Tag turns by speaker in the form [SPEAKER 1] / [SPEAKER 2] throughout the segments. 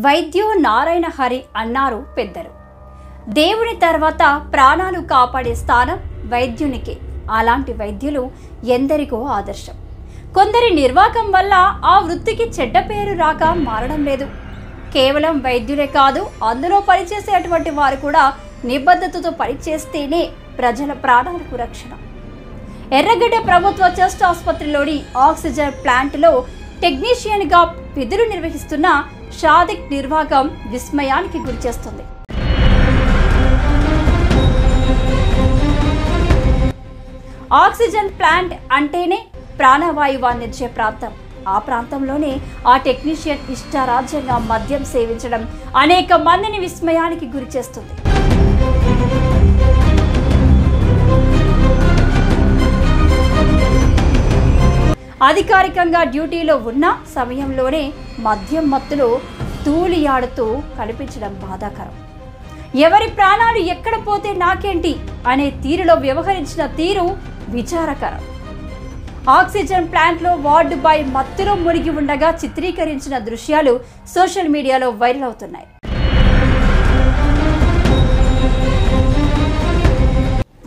[SPEAKER 1] వైద్యో నారాయణ హరి అన్నారు పెద్దలు. దేవుని తర్వాత ప్రాణాలు కాపాడే స్థానం వైద్యునికే. అలాంటి వైద్యులు ఎందరికో ఆదర్శం. కొందరి నిర్వాకం వల్ల ఆ వృత్తికి చెడ్డ పేరు రాక మారడం లేదు. కేవలం వైద్యులే కాదు, అందులో పనిచేసేటువంటి వారు కూడా నిబద్ధతతో పనిచేస్తేనే ప్రజల ప్రాణాలకు రక్షణ. ఎర్రగడ్డ ప్రభుత్వ చెస్ట్ ఆసుపత్రిలోని ఆక్సిజన్ ప్లాంట్లో టెక్నీషియన్గా విధులు నిర్వహిస్తున్న షాదిక్ నిర్వాకం విస్మయానికి గురిచేస్తుంది. ఆక్సిజన్ ప్లాంట్ అంటేనే ప్రాణవాయువు అందించే ప్రాంతం. ఆ ప్రాంతంలోనే ఆ టెక్నీషియన్ ఇష్టారాజ్యంగా మద్యం సేవించడం అనేక మందిని విస్మయానికి గురిచేస్తుంది. అధికారికంగా డ్యూటీలో ఉన్న సమయంలోనే మద్యం మత్తులో తూలియాడుతూ కనిపించడం బాధాకరం. ఎవరి ప్రాణాలు ఎక్కడ పోతే నాకేంటి అనే తీరులో వ్యవహరించిన తీరు విచారకరం. ఆక్సిజన్ ప్లాంట్లో వార్డు బాయ్ మత్తులో మునిగి ఉండగా చిత్రీకరించిన దృశ్యాలు సోషల్ మీడియాలో వైరల్ అవుతున్నాయి.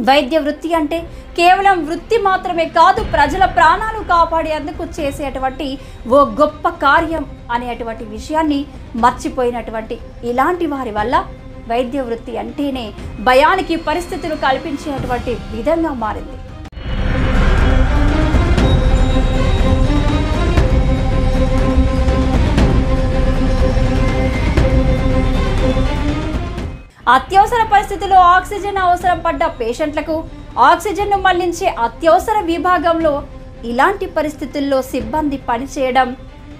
[SPEAKER 1] వైద్య వృత్తి అంటే కేవలం వృత్తి మాత్రమే కాదు, ప్రజల ప్రాణాలు కాపాడేందుకు చేసేటువంటి ఓ గొప్ప కార్యం అనేటువంటి విషయాన్ని మర్చిపోయినటువంటి ఇలాంటి వారి వల్ల వైద్య వృత్తి అంటేనే భయానికి పరిస్థితులు కల్పించేటువంటి విధంగా మారింది. అత్యవసర పరిస్థితుల్లో ఆక్సిజన్ అవసరం పడ్డ పేషెంట్లకు ఆక్సిజన్ను మళ్లించే అత్యవసర విభాగంలో ఇలాంటి పరిస్థితుల్లో సిబ్బంది పనిచేయడం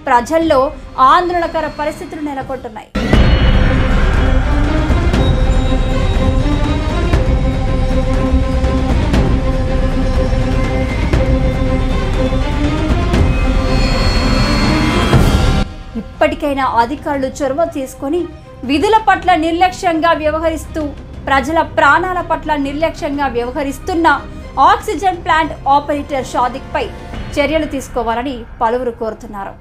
[SPEAKER 1] ప్రజల్లో ఆందోళనకర పరిస్థితులు నెలకొంటున్నాయి. ఇప్పటికైనా అధికారులు చొరవ తీసుకొని విధుల పట్ల నిర్లక్ష్యంగా వ్యవహరిస్తూ ప్రజల ప్రాణాల పట్ల నిర్లక్ష్యంగా వ్యవహరిస్తున్న ఆక్సిజన్ ప్లాంట్ ఆపరేటర్ షాదిక్ పై చర్యలు తీసుకోవాలని పలువురు కోరుతున్నారు.